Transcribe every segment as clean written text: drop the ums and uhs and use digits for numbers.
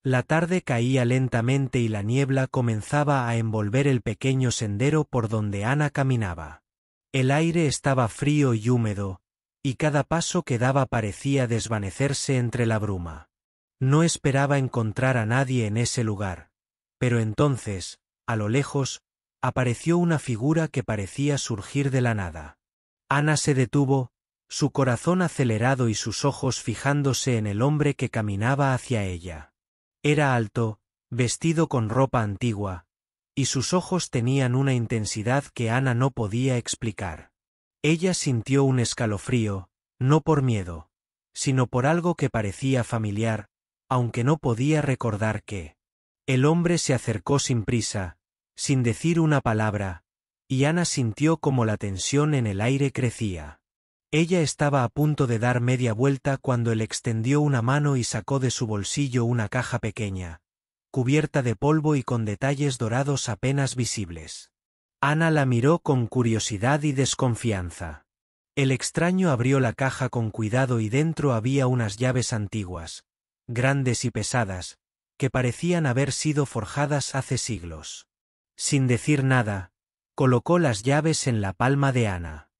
La tarde caía lentamente y la niebla comenzaba a envolver el pequeño sendero por donde Ana caminaba. El aire estaba frío y húmedo, y cada paso que daba parecía desvanecerse entre la bruma. No esperaba encontrar a nadie en ese lugar, pero entonces, a lo lejos, apareció una figura que parecía surgir de la nada. Ana se detuvo, su corazón acelerado y sus ojos fijándose en el hombre que caminaba hacia ella. Era alto, vestido con ropa antigua, y sus ojos tenían una intensidad que Ana no podía explicar. Ella sintió un escalofrío, no por miedo, sino por algo que parecía familiar, aunque no podía recordar qué. El hombre se acercó sin prisa, sin decir una palabra, y Ana sintió como la tensión en el aire crecía. Ella estaba a punto de dar media vuelta cuando él extendió una mano y sacó de su bolsillo una caja pequeña, cubierta de polvo y con detalles dorados apenas visibles. Ana la miró con curiosidad y desconfianza. El extraño abrió la caja con cuidado y dentro había unas llaves antiguas, grandes y pesadas, que parecían haber sido forjadas hace siglos. Sin decir nada, colocó las llaves en la palma de Ana.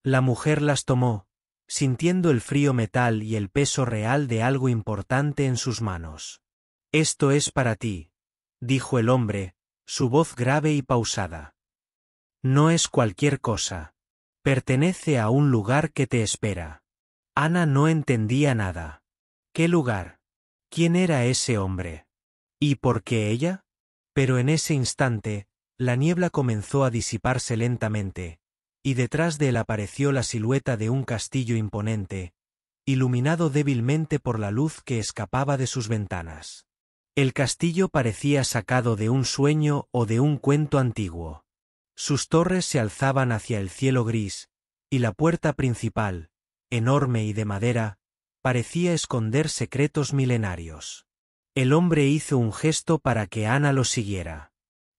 La mujer las tomó, sintiendo el frío metal y el peso real de algo importante en sus manos. «Esto es para ti», dijo el hombre, su voz grave y pausada. «No es cualquier cosa. Pertenece a un lugar que te espera». Ana no entendía nada. ¿Qué lugar? ¿Quién era ese hombre? ¿Y por qué ella? Pero en ese instante, la niebla comenzó a disiparse lentamente, y detrás de él apareció la silueta de un castillo imponente, iluminado débilmente por la luz que escapaba de sus ventanas. El castillo parecía sacado de un sueño o de un cuento antiguo. Sus torres se alzaban hacia el cielo gris, y la puerta principal, enorme y de madera, parecía esconder secretos milenarios. El hombre hizo un gesto para que Ana lo siguiera.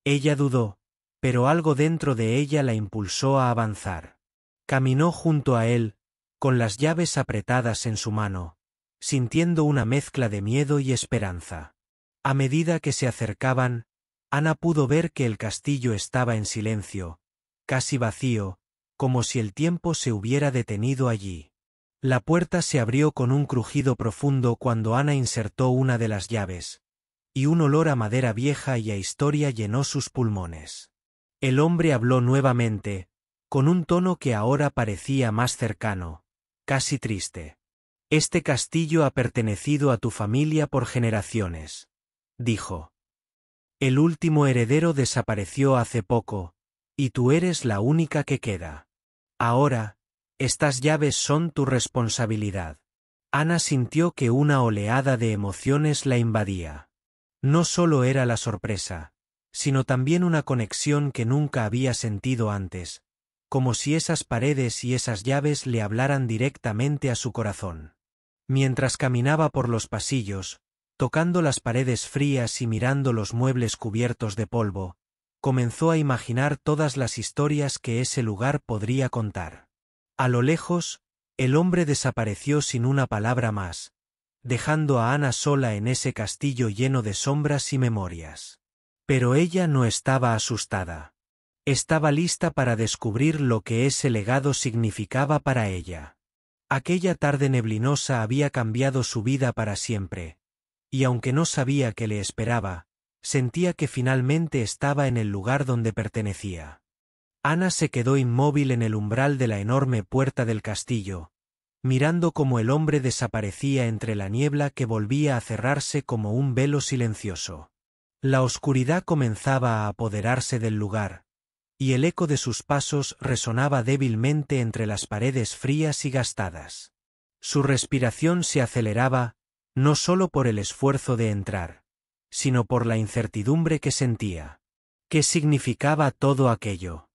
Ella dudó, pero algo dentro de ella la impulsó a avanzar. Caminó junto a él, con las llaves apretadas en su mano, sintiendo una mezcla de miedo y esperanza. A medida que se acercaban, Ana pudo ver que el castillo estaba en silencio, casi vacío, como si el tiempo se hubiera detenido allí. La puerta se abrió con un crujido profundo cuando Ana insertó una de las llaves, y un olor a madera vieja y a historia llenó sus pulmones. El hombre habló nuevamente, con un tono que ahora parecía más cercano, casi triste. «Este castillo ha pertenecido a tu familia por generaciones», dijo. «El último heredero desapareció hace poco, y tú eres la única que queda. Ahora, estas llaves son tu responsabilidad». Ana sintió que una oleada de emociones la invadía. No solo era la sorpresa, sino también una conexión que nunca había sentido antes, como si esas paredes y esas llaves le hablaran directamente a su corazón. Mientras caminaba por los pasillos, tocando las paredes frías y mirando los muebles cubiertos de polvo, comenzó a imaginar todas las historias que ese lugar podría contar. A lo lejos, el hombre desapareció sin una palabra más, dejando a Ana sola en ese castillo lleno de sombras y memorias. Pero ella no estaba asustada. Estaba lista para descubrir lo que ese legado significaba para ella. Aquella tarde neblinosa había cambiado su vida para siempre, y aunque no sabía qué le esperaba, sentía que finalmente estaba en el lugar donde pertenecía. Ana se quedó inmóvil en el umbral de la enorme puerta del castillo, mirando cómo el hombre desaparecía entre la niebla que volvía a cerrarse como un velo silencioso. La oscuridad comenzaba a apoderarse del lugar, y el eco de sus pasos resonaba débilmente entre las paredes frías y gastadas. Su respiración se aceleraba, no solo por el esfuerzo de entrar, sino por la incertidumbre que sentía. ¿Qué significaba todo aquello?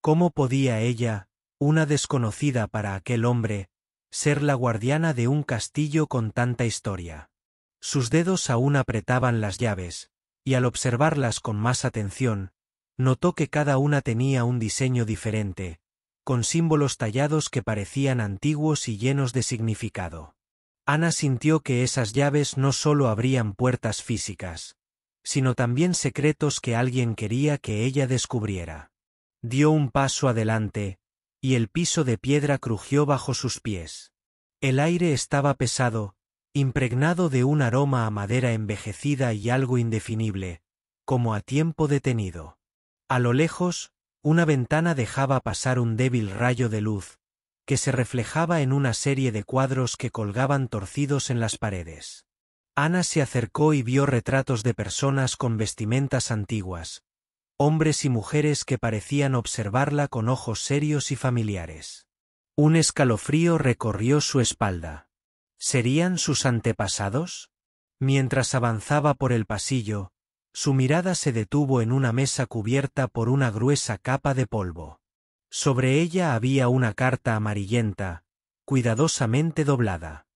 ¿Cómo podía ella, una desconocida para aquel hombre, ser la guardiana de un castillo con tanta historia? Sus dedos aún apretaban las llaves, y al observarlas con más atención, notó que cada una tenía un diseño diferente, con símbolos tallados que parecían antiguos y llenos de significado. Ana sintió que esas llaves no solo abrían puertas físicas, sino también secretos que alguien quería que ella descubriera. Dio un paso adelante, y el piso de piedra crujió bajo sus pies. El aire estaba pesado, impregnado de un aroma a madera envejecida y algo indefinible, como a tiempo detenido. A lo lejos, una ventana dejaba pasar un débil rayo de luz, que se reflejaba en una serie de cuadros que colgaban torcidos en las paredes. Ana se acercó y vio retratos de personas con vestimentas antiguas, hombres y mujeres que parecían observarla con ojos serios y familiares. Un escalofrío recorrió su espalda. ¿Serían sus antepasados? Mientras avanzaba por el pasillo, su mirada se detuvo en una mesa cubierta por una gruesa capa de polvo. Sobre ella había una carta amarillenta, cuidadosamente doblada.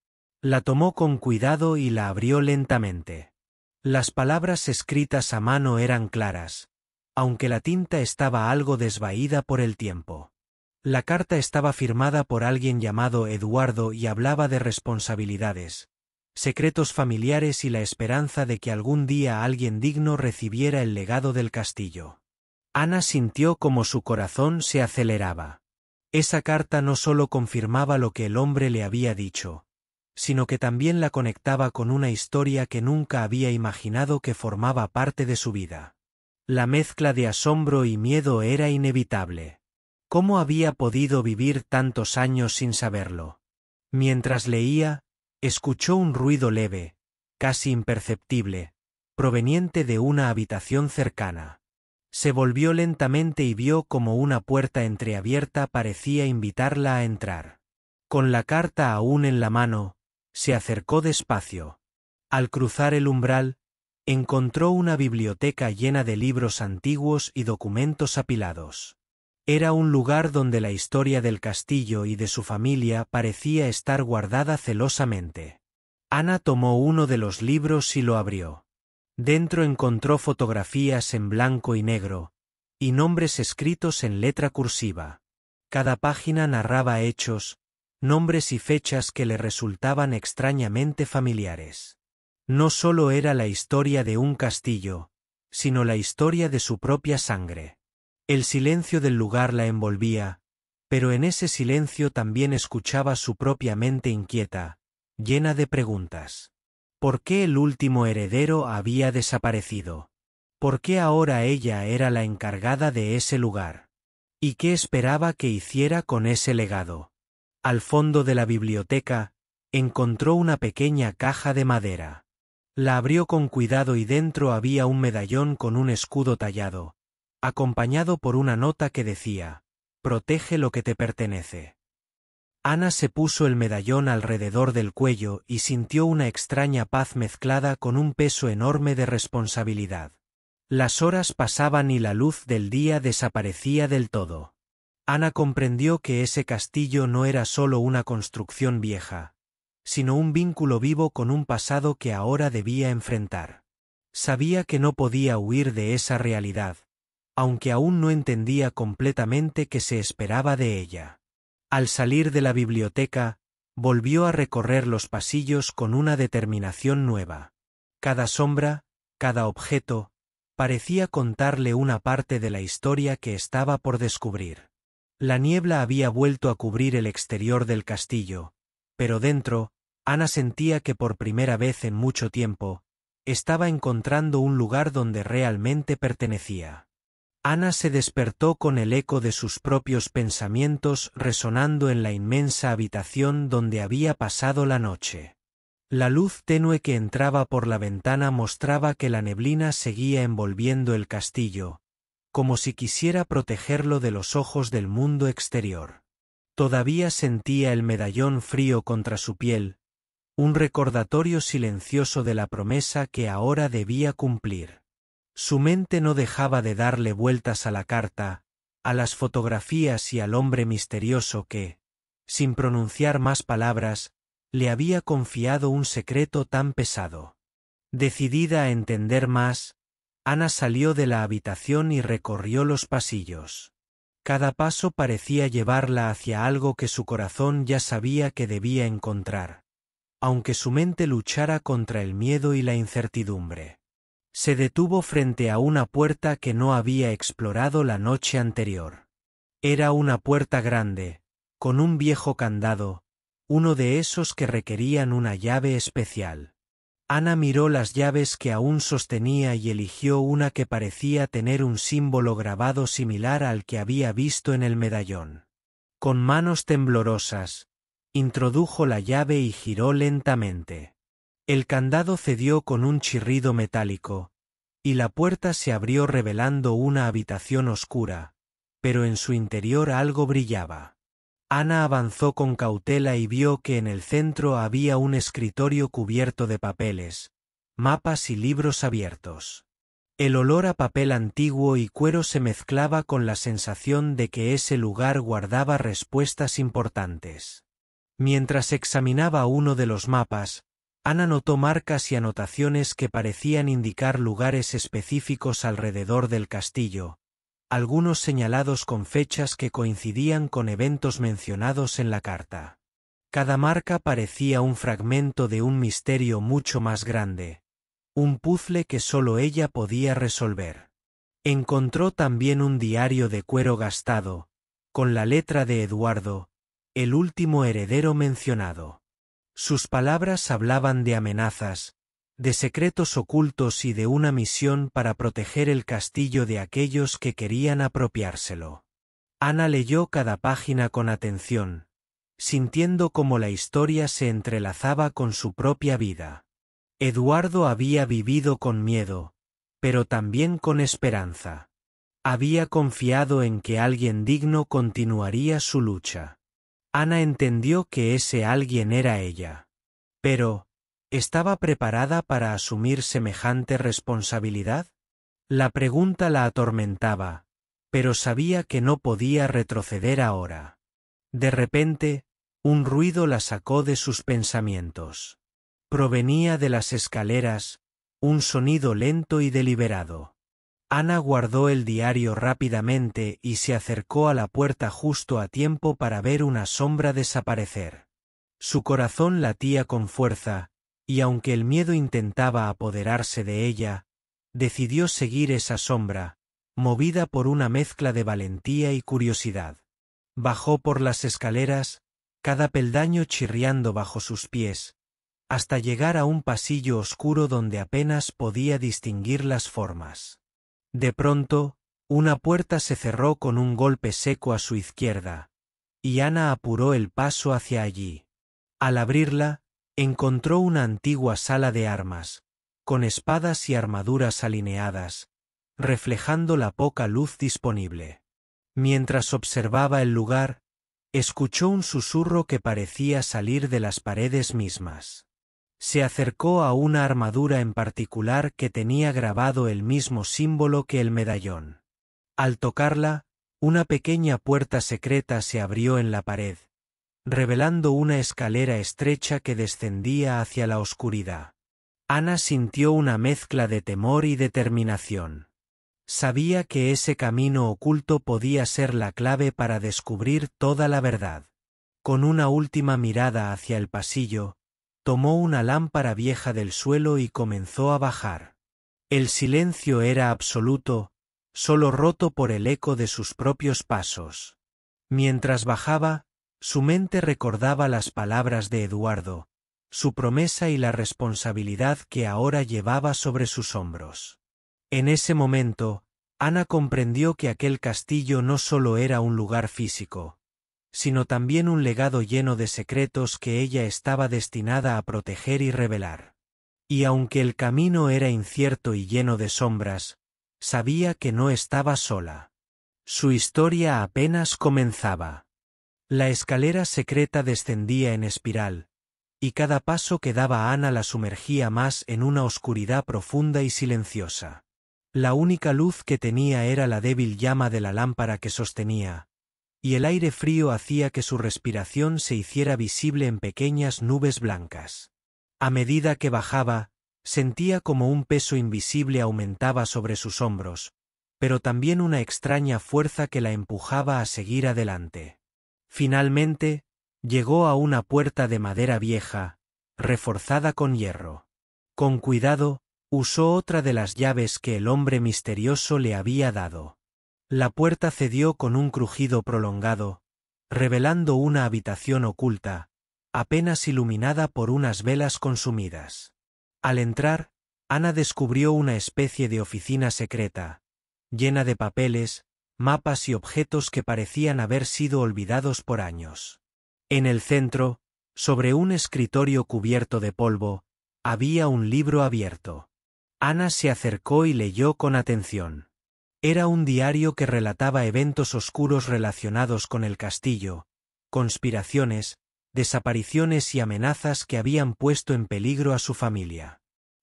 La tomó con cuidado y la abrió lentamente. Las palabras escritas a mano eran claras, aunque la tinta estaba algo desvaída por el tiempo. La carta estaba firmada por alguien llamado Eduardo y hablaba de responsabilidades, secretos familiares y la esperanza de que algún día alguien digno recibiera el legado del castillo. Ana sintió como su corazón se aceleraba. Esa carta no solo confirmaba lo que el hombre le había dicho, sino que también la conectaba con una historia que nunca había imaginado que formaba parte de su vida. La mezcla de asombro y miedo era inevitable. ¿Cómo había podido vivir tantos años sin saberlo? Mientras leía, escuchó un ruido leve, casi imperceptible, proveniente de una habitación cercana. Se volvió lentamente y vio como una puerta entreabierta parecía invitarla a entrar. Con la carta aún en la mano, se acercó despacio. Al cruzar el umbral, encontró una biblioteca llena de libros antiguos y documentos apilados. Era un lugar donde la historia del castillo y de su familia parecía estar guardada celosamente. Ana tomó uno de los libros y lo abrió. Dentro encontró fotografías en blanco y negro, y nombres escritos en letra cursiva. Cada página narraba hechos, nombres y fechas que le resultaban extrañamente familiares. No solo era la historia de un castillo, sino la historia de su propia sangre. El silencio del lugar la envolvía, pero en ese silencio también escuchaba su propia mente inquieta, llena de preguntas. ¿Por qué el último heredero había desaparecido? ¿Por qué ahora ella era la encargada de ese lugar? ¿Y qué esperaba que hiciera con ese legado? Al fondo de la biblioteca, encontró una pequeña caja de madera. La abrió con cuidado y dentro había un medallón con un escudo tallado, acompañado por una nota que decía: «Protege lo que te pertenece». Ana se puso el medallón alrededor del cuello y sintió una extraña paz mezclada con un peso enorme de responsabilidad. Las horas pasaban y la luz del día desaparecía del todo. Ana comprendió que ese castillo no era solo una construcción vieja, sino un vínculo vivo con un pasado que ahora debía enfrentar. Sabía que no podía huir de esa realidad, aunque aún no entendía completamente qué se esperaba de ella. Al salir de la biblioteca, volvió a recorrer los pasillos con una determinación nueva. Cada sombra, cada objeto, parecía contarle una parte de la historia que estaba por descubrir. La niebla había vuelto a cubrir el exterior del castillo, pero dentro, Ana sentía que por primera vez en mucho tiempo, estaba encontrando un lugar donde realmente pertenecía. Ana se despertó con el eco de sus propios pensamientos resonando en la inmensa habitación donde había pasado la noche. La luz tenue que entraba por la ventana mostraba que la neblina seguía envolviendo el castillo, como si quisiera protegerlo de los ojos del mundo exterior. Todavía sentía el medallón frío contra su piel, un recordatorio silencioso de la promesa que ahora debía cumplir. Su mente no dejaba de darle vueltas a la carta, a las fotografías y al hombre misterioso que, sin pronunciar más palabras, le había confiado un secreto tan pesado. Decidida a entender más, Ana salió de la habitación y recorrió los pasillos. Cada paso parecía llevarla hacia algo que su corazón ya sabía que debía encontrar. aunque su mente luchara contra el miedo y la incertidumbre. Se detuvo frente a una puerta que no había explorado la noche anterior. Era una puerta grande, con un viejo candado, uno de esos que requerían una llave especial. Ana miró las llaves que aún sostenía y eligió una que parecía tener un símbolo grabado similar al que había visto en el medallón. Con manos temblorosas, introdujo la llave y giró lentamente. El candado cedió con un chirrido metálico, y la puerta se abrió revelando una habitación oscura, pero en su interior algo brillaba. Ana avanzó con cautela y vio que en el centro había un escritorio cubierto de papeles, mapas y libros abiertos. El olor a papel antiguo y cuero se mezclaba con la sensación de que ese lugar guardaba respuestas importantes. Mientras examinaba uno de los mapas, Ana notó marcas y anotaciones que parecían indicar lugares específicos alrededor del castillo, algunos señalados con fechas que coincidían con eventos mencionados en la carta. Cada marca parecía un fragmento de un misterio mucho más grande, un puzzle que solo ella podía resolver. Encontró también un diario de cuero gastado, con la letra de Eduardo, el último heredero mencionado. Sus palabras hablaban de amenazas, de secretos ocultos y de una misión para proteger el castillo de aquellos que querían apropiárselo. Ana leyó cada página con atención, sintiendo cómo la historia se entrelazaba con su propia vida. Eduardo había vivido con miedo, pero también con esperanza. Había confiado en que alguien digno continuaría su lucha. Ana entendió que ese alguien era ella. Pero, ¿estaba preparada para asumir semejante responsabilidad? La pregunta la atormentaba, pero sabía que no podía retroceder ahora. De repente, un ruido la sacó de sus pensamientos. Provenía de las escaleras, un sonido lento y deliberado. Ana guardó el diario rápidamente y se acercó a la puerta justo a tiempo para ver una sombra desaparecer. Su corazón latía con fuerza, y aunque el miedo intentaba apoderarse de ella, decidió seguir esa sombra, movida por una mezcla de valentía y curiosidad. Bajó por las escaleras, cada peldaño chirriando bajo sus pies, hasta llegar a un pasillo oscuro donde apenas podía distinguir las formas. De pronto, una puerta se cerró con un golpe seco a su izquierda, y Ana apuró el paso hacia allí. Al abrirla, encontró una antigua sala de armas, con espadas y armaduras alineadas, reflejando la poca luz disponible. Mientras observaba el lugar, escuchó un susurro que parecía salir de las paredes mismas. Se acercó a una armadura en particular que tenía grabado el mismo símbolo que el medallón. Al tocarla, una pequeña puerta secreta se abrió en la pared, revelando una escalera estrecha que descendía hacia la oscuridad. Ana sintió una mezcla de temor y determinación. Sabía que ese camino oculto podía ser la clave para descubrir toda la verdad. Con una última mirada hacia el pasillo, tomó una lámpara vieja del suelo y comenzó a bajar. El silencio era absoluto, solo roto por el eco de sus propios pasos. Mientras bajaba, su mente recordaba las palabras de Eduardo, su promesa y la responsabilidad que ahora llevaba sobre sus hombros. En ese momento, Ana comprendió que aquel castillo no solo era un lugar físico, sino también un legado lleno de secretos que ella estaba destinada a proteger y revelar. Y aunque el camino era incierto y lleno de sombras, sabía que no estaba sola. Su historia apenas comenzaba. La escalera secreta descendía en espiral, y cada paso que daba Ana la sumergía más en una oscuridad profunda y silenciosa. La única luz que tenía era la débil llama de la lámpara que sostenía, y el aire frío hacía que su respiración se hiciera visible en pequeñas nubes blancas. A medida que bajaba, sentía como un peso invisible aumentaba sobre sus hombros, pero también una extraña fuerza que la empujaba a seguir adelante. Finalmente, llegó a una puerta de madera vieja, reforzada con hierro. Con cuidado, usó otra de las llaves que el hombre misterioso le había dado. La puerta cedió con un crujido prolongado, revelando una habitación oculta, apenas iluminada por unas velas consumidas. Al entrar, Ana descubrió una especie de oficina secreta, llena de papeles, mapas y objetos que parecían haber sido olvidados por años. En el centro, sobre un escritorio cubierto de polvo, había un libro abierto. Ana se acercó y leyó con atención. Era un diario que relataba eventos oscuros relacionados con el castillo, conspiraciones, desapariciones y amenazas que habían puesto en peligro a su familia.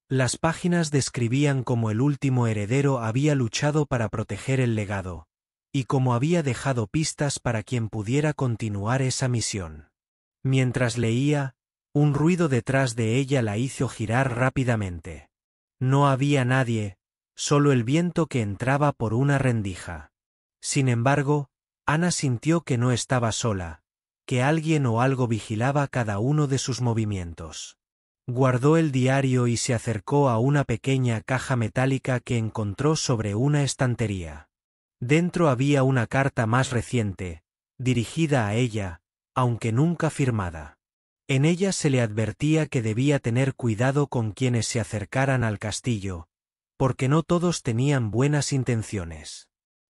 Las páginas describían cómo el último heredero había luchado para proteger el legado, y cómo había dejado pistas para quien pudiera continuar esa misión. Mientras leía, un ruido detrás de ella la hizo girar rápidamente. No había nadie, solo el viento que entraba por una rendija. Sin embargo, Ana sintió que no estaba sola, que alguien o algo vigilaba cada uno de sus movimientos. Guardó el diario y se acercó a una pequeña caja metálica que encontró sobre una estantería. Dentro había una carta más reciente, dirigida a ella, aunque nunca firmada. En ella se le advertía que debía tener cuidado con quienes se acercaran al castillo, porque no todos tenían buenas intenciones.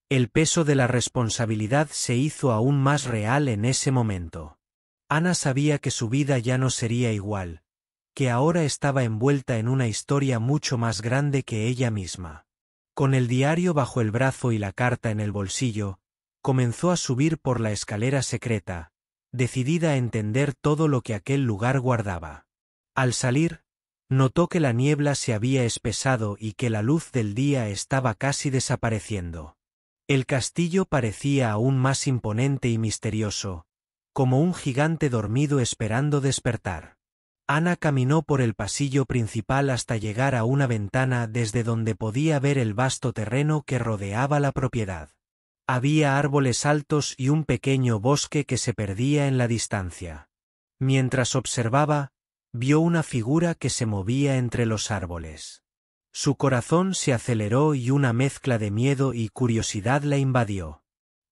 El peso de la responsabilidad se hizo aún más real en ese momento. Ana sabía que su vida ya no sería igual, que ahora estaba envuelta en una historia mucho más grande que ella misma. Con el diario bajo el brazo y la carta en el bolsillo, comenzó a subir por la escalera secreta, decidida a entender todo lo que aquel lugar guardaba. Al salir, notó que la niebla se había espesado y que la luz del día estaba casi desapareciendo. El castillo parecía aún más imponente y misterioso, como un gigante dormido esperando despertar. Ana caminó por el pasillo principal hasta llegar a una ventana desde donde podía ver el vasto terreno que rodeaba la propiedad. Había árboles altos y un pequeño bosque que se perdía en la distancia. Mientras observaba, vio una figura que se movía entre los árboles. Su corazón se aceleró y una mezcla de miedo y curiosidad la invadió.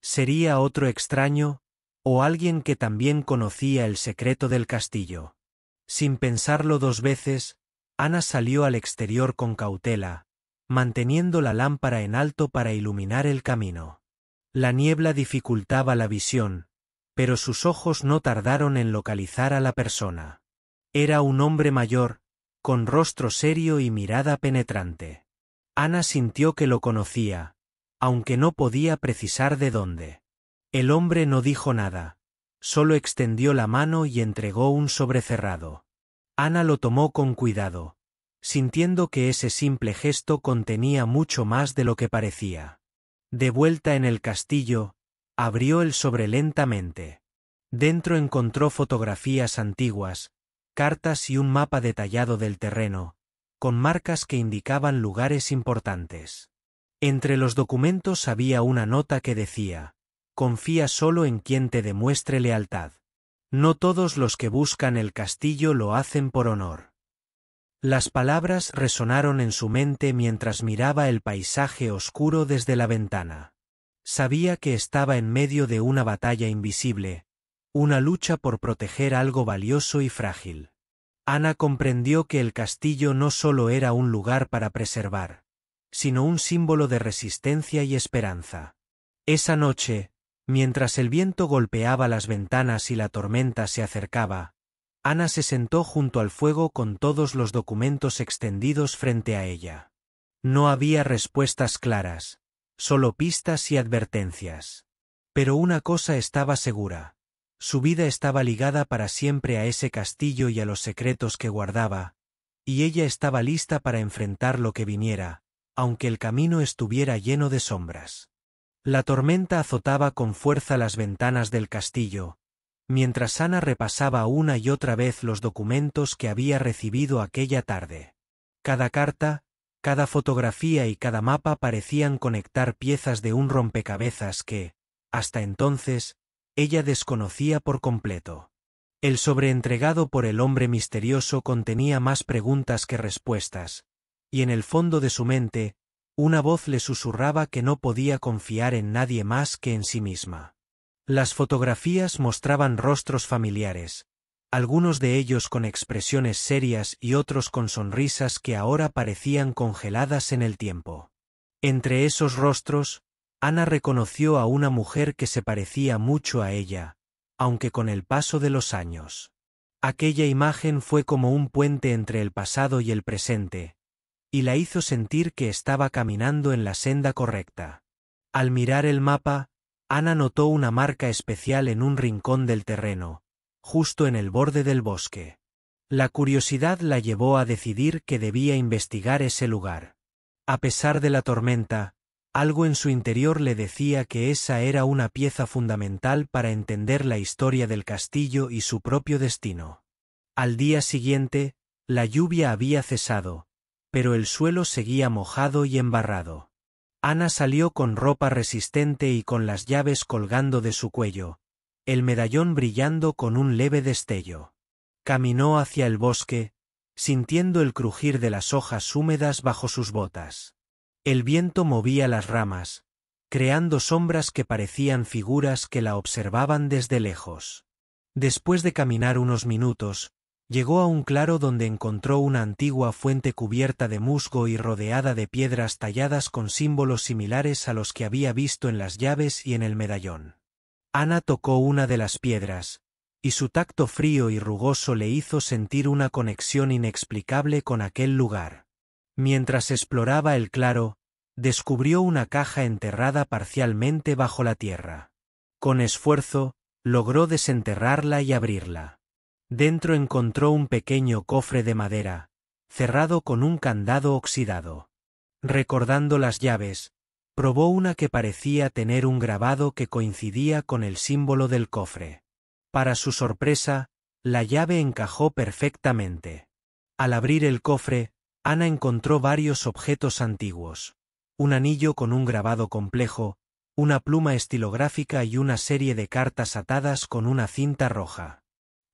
¿Sería otro extraño, o alguien que también conocía el secreto del castillo? Sin pensarlo dos veces, Ana salió al exterior con cautela, manteniendo la lámpara en alto para iluminar el camino. La niebla dificultaba la visión, pero sus ojos no tardaron en localizar a la persona. Era un hombre mayor, con rostro serio y mirada penetrante. Ana sintió que lo conocía, aunque no podía precisar de dónde. El hombre no dijo nada, solo extendió la mano y entregó un sobre cerrado. Ana lo tomó con cuidado, sintiendo que ese simple gesto contenía mucho más de lo que parecía. De vuelta en el castillo, abrió el sobre lentamente. Dentro encontró fotografías antiguas, cartas y un mapa detallado del terreno, con marcas que indicaban lugares importantes. Entre los documentos había una nota que decía: confía solo en quien te demuestre lealtad. No todos los que buscan el castillo lo hacen por honor. Las palabras resonaron en su mente mientras miraba el paisaje oscuro desde la ventana. Sabía que estaba en medio de una batalla invisible, una lucha por proteger algo valioso y frágil. Ana comprendió que el castillo no solo era un lugar para preservar, sino un símbolo de resistencia y esperanza. Esa noche, mientras el viento golpeaba las ventanas y la tormenta se acercaba, Ana se sentó junto al fuego con todos los documentos extendidos frente a ella. No había respuestas claras, solo pistas y advertencias. Pero una cosa estaba segura: su vida estaba ligada para siempre a ese castillo y a los secretos que guardaba, y ella estaba lista para enfrentar lo que viniera, aunque el camino estuviera lleno de sombras. La tormenta azotaba con fuerza las ventanas del castillo, mientras Ana repasaba una y otra vez los documentos que había recibido aquella tarde. Cada carta, cada fotografía y cada mapa parecían conectar piezas de un rompecabezas que, hasta entonces, ella desconocía por completo. El sobre entregado por el hombre misterioso contenía más preguntas que respuestas, y en el fondo de su mente, una voz le susurraba que no podía confiar en nadie más que en sí misma. Las fotografías mostraban rostros familiares, algunos de ellos con expresiones serias y otros con sonrisas que ahora parecían congeladas en el tiempo. Entre esos rostros, Ana reconoció a una mujer que se parecía mucho a ella, aunque con el paso de los años. Aquella imagen fue como un puente entre el pasado y el presente, y la hizo sentir que estaba caminando en la senda correcta. Al mirar el mapa, Ana notó una marca especial en un rincón del terreno, justo en el borde del bosque. La curiosidad la llevó a decidir que debía investigar ese lugar. A pesar de la tormenta, algo en su interior le decía que esa era una pieza fundamental para entender la historia del castillo y su propio destino. Al día siguiente, la lluvia había cesado, pero el suelo seguía mojado y embarrado. Ana salió con ropa resistente y con las llaves colgando de su cuello, el medallón brillando con un leve destello. Caminó hacia el bosque, sintiendo el crujir de las hojas húmedas bajo sus botas. El viento movía las ramas, creando sombras que parecían figuras que la observaban desde lejos. Después de caminar unos minutos, llegó a un claro donde encontró una antigua fuente cubierta de musgo y rodeada de piedras talladas con símbolos similares a los que había visto en las llaves y en el medallón. Ana tocó una de las piedras, y su tacto frío y rugoso le hizo sentir una conexión inexplicable con aquel lugar. Mientras exploraba el claro, descubrió una caja enterrada parcialmente bajo la tierra. Con esfuerzo, logró desenterrarla y abrirla. Dentro encontró un pequeño cofre de madera, cerrado con un candado oxidado. Recordando las llaves, probó una que parecía tener un grabado que coincidía con el símbolo del cofre. Para su sorpresa, la llave encajó perfectamente. Al abrir el cofre, Ana encontró varios objetos antiguos: un anillo con un grabado complejo, una pluma estilográfica y una serie de cartas atadas con una cinta roja.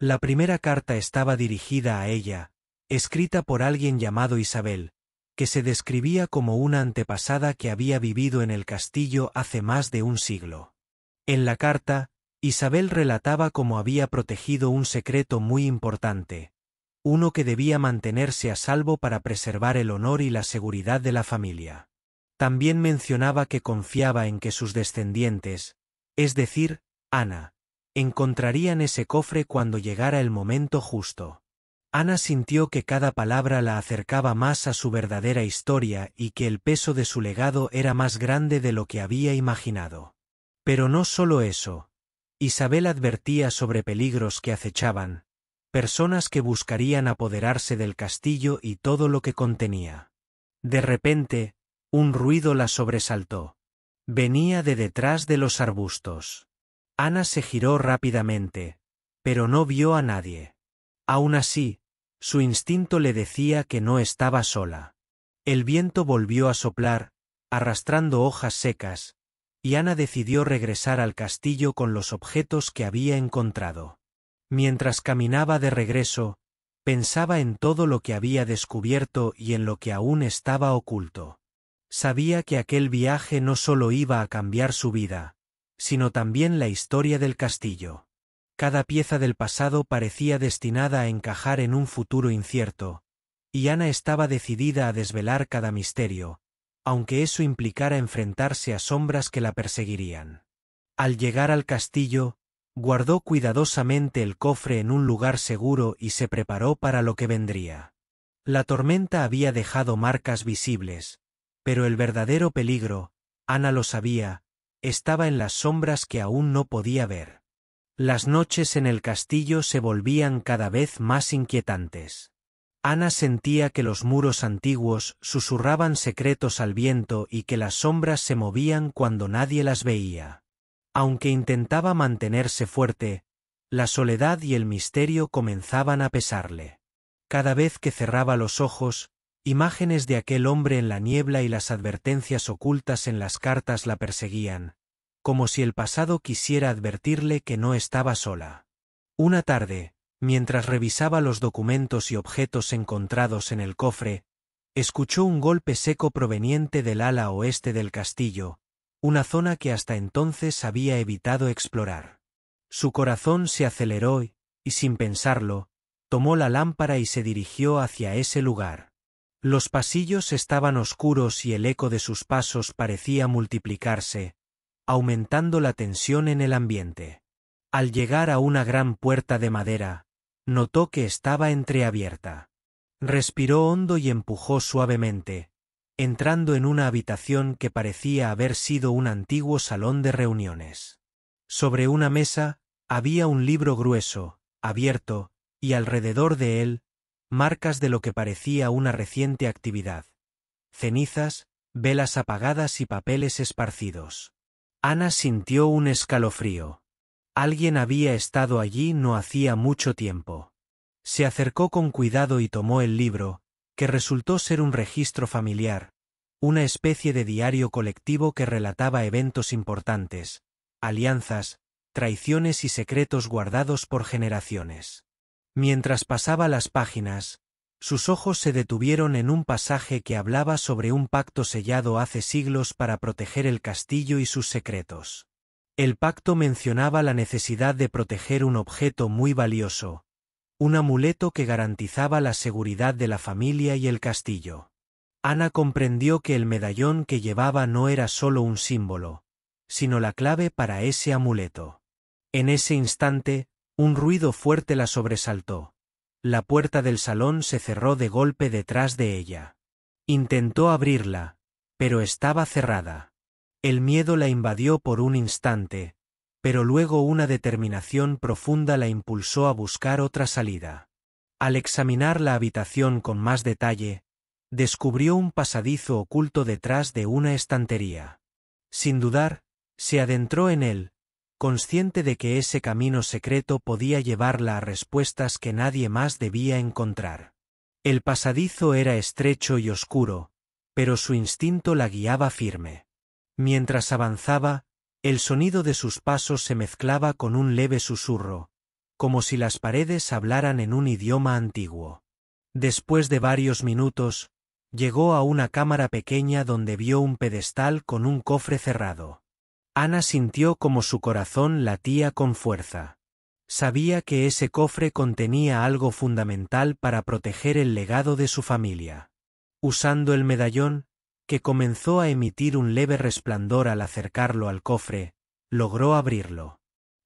La primera carta estaba dirigida a ella, escrita por alguien llamado Isabel, que se describía como una antepasada que había vivido en el castillo hace más de un siglo. En la carta, Isabel relataba cómo había protegido un secreto muy importante, uno que debía mantenerse a salvo para preservar el honor y la seguridad de la familia. También mencionaba que confiaba en que sus descendientes, es decir, Ana, encontrarían ese cofre cuando llegara el momento justo. Ana sintió que cada palabra la acercaba más a su verdadera historia y que el peso de su legado era más grande de lo que había imaginado. Pero no solo eso. Isabel advertía sobre peligros que acechaban, personas que buscarían apoderarse del castillo y todo lo que contenía. De repente, un ruido la sobresaltó. Venía de detrás de los arbustos. Ana se giró rápidamente, pero no vio a nadie. Aún así, su instinto le decía que no estaba sola. El viento volvió a soplar, arrastrando hojas secas, y Ana decidió regresar al castillo con los objetos que había encontrado. Mientras caminaba de regreso, pensaba en todo lo que había descubierto y en lo que aún estaba oculto. Sabía que aquel viaje no solo iba a cambiar su vida, sino también la historia del castillo. Cada pieza del pasado parecía destinada a encajar en un futuro incierto, y Ana estaba decidida a desvelar cada misterio, aunque eso implicara enfrentarse a sombras que la perseguirían. Al llegar al castillo, guardó cuidadosamente el cofre en un lugar seguro y se preparó para lo que vendría. La tormenta había dejado marcas visibles, pero el verdadero peligro, Ana lo sabía, estaba en las sombras que aún no podía ver. Las noches en el castillo se volvían cada vez más inquietantes. Ana sentía que los muros antiguos susurraban secretos al viento y que las sombras se movían cuando nadie las veía. Aunque intentaba mantenerse fuerte, la soledad y el misterio comenzaban a pesarle. Cada vez que cerraba los ojos, imágenes de aquel hombre en la niebla y las advertencias ocultas en las cartas la perseguían, como si el pasado quisiera advertirle que no estaba sola. Una tarde, Mientras revisaba los documentos y objetos encontrados en el cofre, escuchó un golpe seco proveniente del ala oeste del castillo, una zona que hasta entonces había evitado explorar. Su corazón se aceleró y, sin pensarlo, tomó la lámpara y se dirigió hacia ese lugar. Los pasillos estaban oscuros y el eco de sus pasos parecía multiplicarse, aumentando la tensión en el ambiente. Al llegar a una gran puerta de madera, notó que estaba entreabierta. Respiró hondo y empujó suavemente, entrando en una habitación que parecía haber sido un antiguo salón de reuniones. Sobre una mesa, había un libro grueso, abierto, y alrededor de él, marcas de lo que parecía una reciente actividad. Cenizas, velas apagadas y papeles esparcidos. Ana sintió un escalofrío. Alguien había estado allí no hacía mucho tiempo. Se acercó con cuidado y tomó el libro, que resultó ser un registro familiar, una especie de diario colectivo que relataba eventos importantes, alianzas, traiciones y secretos guardados por generaciones. Mientras pasaba las páginas, sus ojos se detuvieron en un pasaje que hablaba sobre un pacto sellado hace siglos para proteger el castillo y sus secretos. El pacto mencionaba la necesidad de proteger un objeto muy valioso, un amuleto que garantizaba la seguridad de la familia y el castillo. Ana comprendió que el medallón que llevaba no era solo un símbolo, sino la clave para ese amuleto. En ese instante, un ruido fuerte la sobresaltó. La puerta del salón se cerró de golpe detrás de ella. Intentó abrirla, pero estaba cerrada. El miedo la invadió por un instante, pero luego una determinación profunda la impulsó a buscar otra salida. Al examinar la habitación con más detalle, descubrió un pasadizo oculto detrás de una estantería. Sin dudar, se adentró en él, consciente de que ese camino secreto podía llevarla a respuestas que nadie más debía encontrar. El pasadizo era estrecho y oscuro, pero su instinto la guiaba firme. Mientras avanzaba, el sonido de sus pasos se mezclaba con un leve susurro, como si las paredes hablaran en un idioma antiguo. Después de varios minutos, llegó a una cámara pequeña donde vio un pedestal con un cofre cerrado. Ana sintió como su corazón latía con fuerza. Sabía que ese cofre contenía algo fundamental para proteger el legado de su familia. Usando el medallón, que comenzó a emitir un leve resplandor al acercarlo al cofre, logró abrirlo.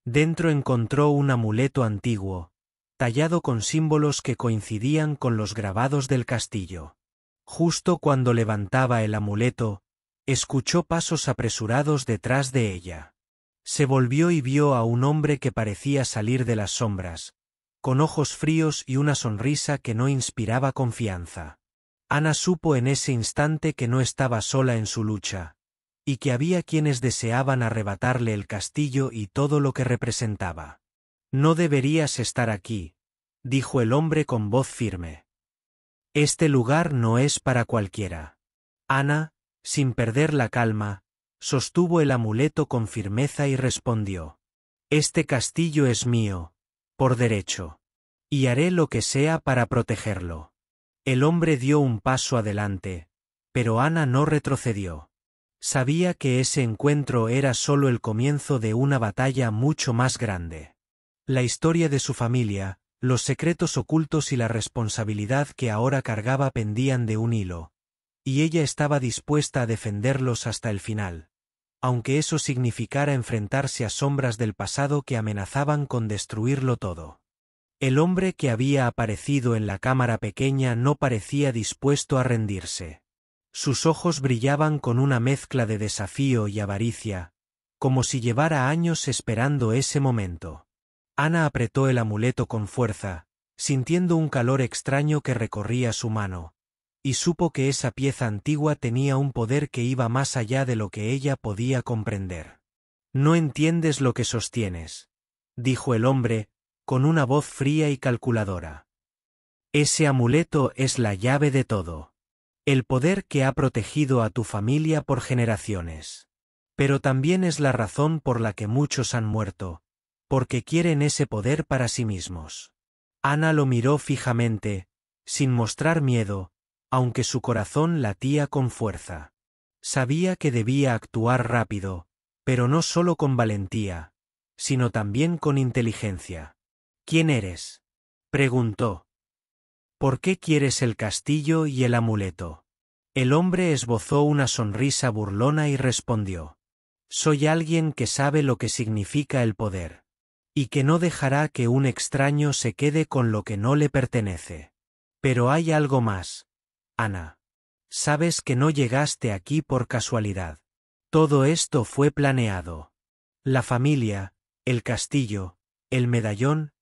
Dentro encontró un amuleto antiguo, tallado con símbolos que coincidían con los grabados del castillo. Justo cuando levantaba el amuleto, escuchó pasos apresurados detrás de ella. Se volvió y vio a un hombre que parecía salir de las sombras, con ojos fríos y una sonrisa que no inspiraba confianza. Ana supo en ese instante que no estaba sola en su lucha, y que había quienes deseaban arrebatarle el castillo y todo lo que representaba. «No deberías estar aquí», dijo el hombre con voz firme. «Este lugar no es para cualquiera». Ana, sin perder la calma, sostuvo el amuleto con firmeza y respondió: «Este castillo es mío, por derecho. Y haré lo que sea para protegerlo». El hombre dio un paso adelante, pero Ana no retrocedió. Sabía que ese encuentro era solo el comienzo de una batalla mucho más grande. La historia de su familia, los secretos ocultos y la responsabilidad que ahora cargaba pendían de un hilo, y ella estaba dispuesta a defenderlos hasta el final, aunque eso significara enfrentarse a sombras del pasado que amenazaban con destruirlo todo. El hombre que había aparecido en la cámara pequeña no parecía dispuesto a rendirse. Sus ojos brillaban con una mezcla de desafío y avaricia, como si llevara años esperando ese momento. Ana apretó el amuleto con fuerza, sintiendo un calor extraño que recorría su mano, y supo que esa pieza antigua tenía un poder que iba más allá de lo que ella podía comprender. «No entiendes lo que sostienes», dijo el hombre, con una voz fría y calculadora. «Ese amuleto es la llave de todo. El poder que ha protegido a tu familia por generaciones. Pero también es la razón por la que muchos han muerto, porque quieren ese poder para sí mismos. Ana lo miró fijamente, sin mostrar miedo, aunque su corazón latía con fuerza. Sabía que debía actuar rápido, pero no solo con valentía, sino también con inteligencia. ¿Quién eres?, preguntó. ¿Por qué quieres el castillo y el amuleto? El hombre esbozó una sonrisa burlona y respondió. Soy alguien que sabe lo que significa el poder. Y que no dejará que un extraño se quede con lo que no le pertenece. Pero hay algo más, Ana. Sabes que no llegaste aquí por casualidad. Todo esto fue planeado. La familia, el castillo, el medallón,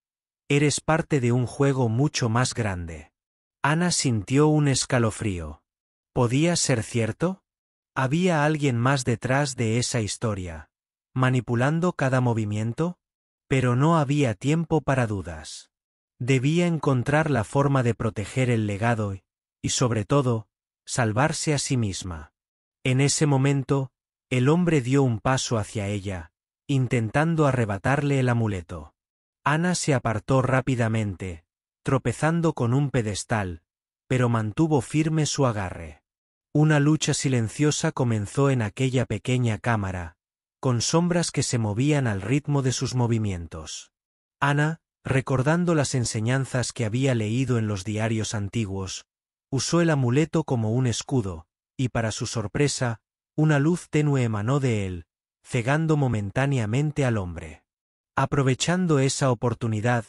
eres parte de un juego mucho más grande. Ana sintió un escalofrío. ¿Podía ser cierto? ¿Había alguien más detrás de esa historia, manipulando cada movimiento? Pero no había tiempo para dudas. Debía encontrar la forma de proteger el legado y, sobre todo, salvarse a sí misma. En ese momento, el hombre dio un paso hacia ella, intentando arrebatarle el amuleto. Ana se apartó rápidamente, tropezando con un pedestal, pero mantuvo firme su agarre. Una lucha silenciosa comenzó en aquella pequeña cámara, con sombras que se movían al ritmo de sus movimientos. Ana, recordando las enseñanzas que había leído en los diarios antiguos, usó el amuleto como un escudo, y para su sorpresa, una luz tenue emanó de él, cegando momentáneamente al hombre. Aprovechando esa oportunidad,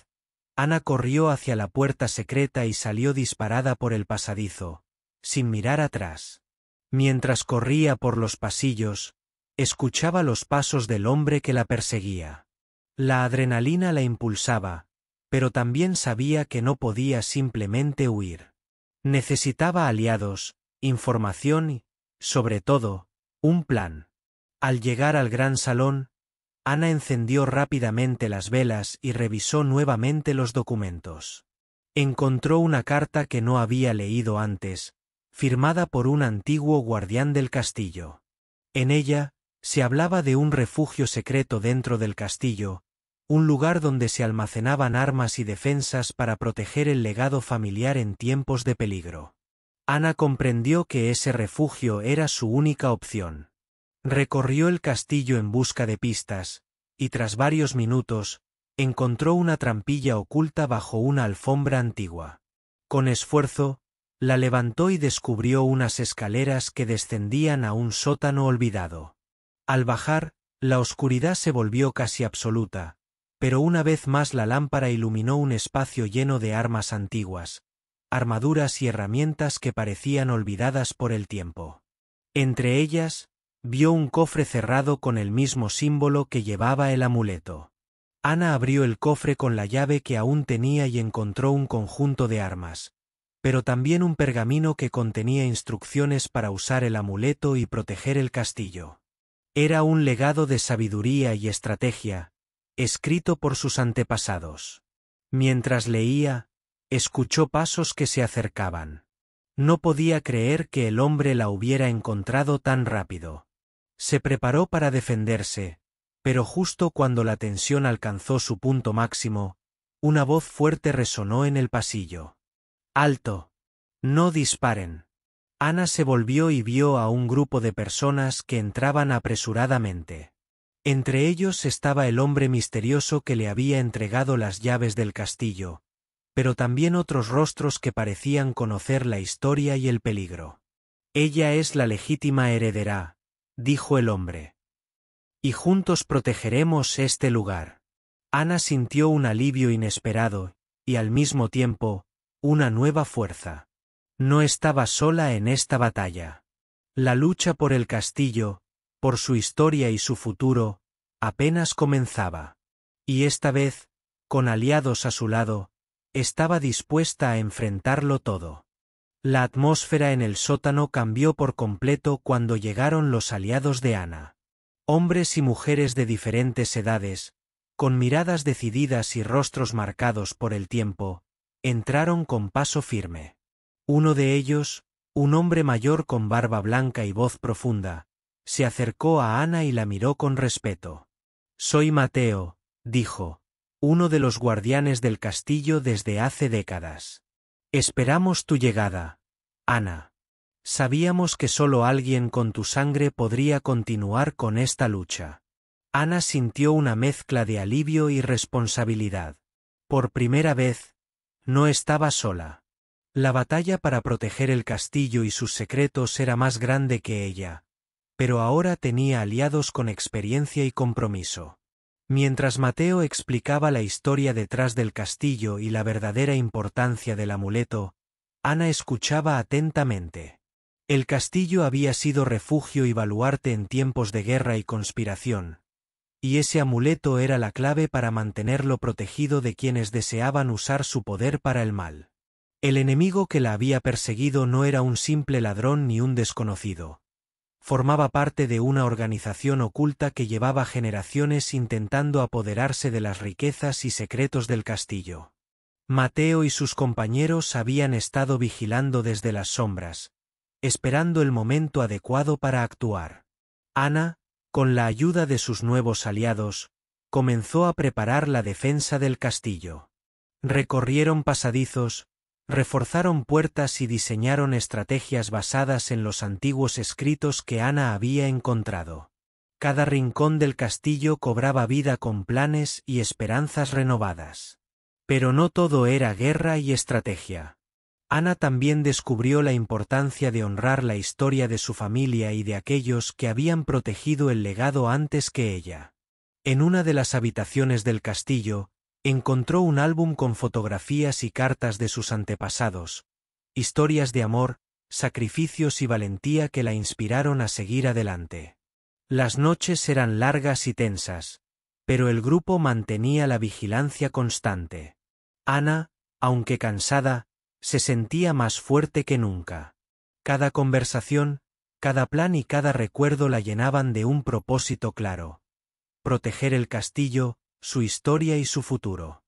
Ana corrió hacia la puerta secreta y salió disparada por el pasadizo, sin mirar atrás. Mientras corría por los pasillos, escuchaba los pasos del hombre que la perseguía. La adrenalina la impulsaba, pero también sabía que no podía simplemente huir. Necesitaba aliados, información y, sobre todo, un plan. Al llegar al gran salón, Ana encendió rápidamente las velas y revisó nuevamente los documentos. Encontró una carta que no había leído antes, firmada por un antiguo guardián del castillo. En ella, se hablaba de un refugio secreto dentro del castillo, un lugar donde se almacenaban armas y defensas para proteger el legado familiar en tiempos de peligro. Ana comprendió que ese refugio era su única opción. Recorrió el castillo en busca de pistas, y tras varios minutos, encontró una trampilla oculta bajo una alfombra antigua. Con esfuerzo, la levantó y descubrió unas escaleras que descendían a un sótano olvidado. Al bajar, la oscuridad se volvió casi absoluta, pero una vez más la lámpara iluminó un espacio lleno de armas antiguas, armaduras y herramientas que parecían olvidadas por el tiempo. Entre ellas, vio un cofre cerrado con el mismo símbolo que llevaba el amuleto. Ana abrió el cofre con la llave que aún tenía y encontró un conjunto de armas, pero también un pergamino que contenía instrucciones para usar el amuleto y proteger el castillo. Era un legado de sabiduría y estrategia, escrito por sus antepasados. Mientras leía, escuchó pasos que se acercaban. No podía creer que el hombre la hubiera encontrado tan rápido. Se preparó para defenderse, pero justo cuando la tensión alcanzó su punto máximo, una voz fuerte resonó en el pasillo. ¡Alto! ¡No disparen! Ana se volvió y vio a un grupo de personas que entraban apresuradamente. Entre ellos estaba el hombre misterioso que le había entregado las llaves del castillo, pero también otros rostros que parecían conocer la historia y el peligro. Ella es la legítima heredera, dijo el hombre. Y juntos protegeremos este lugar. Ana sintió un alivio inesperado, y al mismo tiempo, una nueva fuerza. No estaba sola en esta batalla. La lucha por el castillo, por su historia y su futuro, apenas comenzaba. Y esta vez, con aliados a su lado, estaba dispuesta a enfrentarlo todo. La atmósfera en el sótano cambió por completo cuando llegaron los aliados de Ana. Hombres y mujeres de diferentes edades, con miradas decididas y rostros marcados por el tiempo, entraron con paso firme. Uno de ellos, un hombre mayor con barba blanca y voz profunda, se acercó a Ana y la miró con respeto. «Soy Mateo», dijo, uno de los guardianes del castillo desde hace décadas. Esperamos tu llegada, Ana. Sabíamos que solo alguien con tu sangre podría continuar con esta lucha. Ana sintió una mezcla de alivio y responsabilidad. Por primera vez, no estaba sola. La batalla para proteger el castillo y sus secretos era más grande que ella, pero ahora tenía aliados con experiencia y compromiso. Mientras Mateo explicaba la historia detrás del castillo y la verdadera importancia del amuleto, Ana escuchaba atentamente. El castillo había sido refugio y baluarte en tiempos de guerra y conspiración, y ese amuleto era la clave para mantenerlo protegido de quienes deseaban usar su poder para el mal. El enemigo que la había perseguido no era un simple ladrón ni un desconocido. Formaba parte de una organización oculta que llevaba generaciones intentando apoderarse de las riquezas y secretos del castillo. Mateo y sus compañeros habían estado vigilando desde las sombras, esperando el momento adecuado para actuar. Ana, con la ayuda de sus nuevos aliados, comenzó a preparar la defensa del castillo. Recorrieron pasadizos, reforzaron puertas y diseñaron estrategias basadas en los antiguos escritos que Ana había encontrado. Cada rincón del castillo cobraba vida con planes y esperanzas renovadas. Pero no todo era guerra y estrategia. Ana también descubrió la importancia de honrar la historia de su familia y de aquellos que habían protegido el legado antes que ella. En una de las habitaciones del castillo, encontró un álbum con fotografías y cartas de sus antepasados, historias de amor, sacrificios y valentía que la inspiraron a seguir adelante. Las noches eran largas y tensas, pero el grupo mantenía la vigilancia constante. Ana, aunque cansada, se sentía más fuerte que nunca. Cada conversación, cada plan y cada recuerdo la llenaban de un propósito claro: proteger el castillo, su historia y su futuro.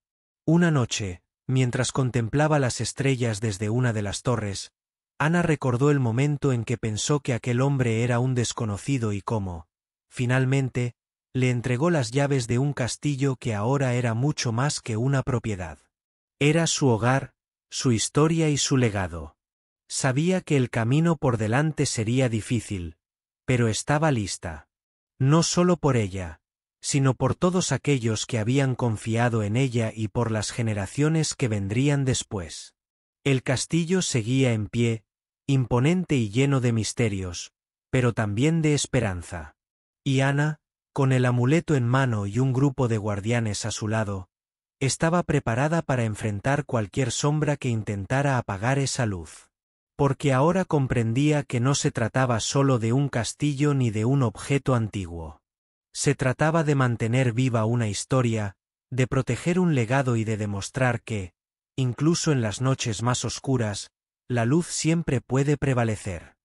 Una noche, mientras contemplaba las estrellas desde una de las torres, Ana recordó el momento en que pensó que aquel hombre era un desconocido y cómo, finalmente, le entregó las llaves de un castillo que ahora era mucho más que una propiedad. Era su hogar, su historia y su legado. Sabía que el camino por delante sería difícil, pero estaba lista. No solo por ella, sino por todos aquellos que habían confiado en ella y por las generaciones que vendrían después. El castillo seguía en pie, imponente y lleno de misterios, pero también de esperanza. Y Ana, con el amuleto en mano y un grupo de guardianes a su lado, estaba preparada para enfrentar cualquier sombra que intentara apagar esa luz. Porque ahora comprendía que no se trataba solo de un castillo ni de un objeto antiguo. Se trataba de mantener viva una historia, de proteger un legado y de demostrar que, incluso en las noches más oscuras, la luz siempre puede prevalecer.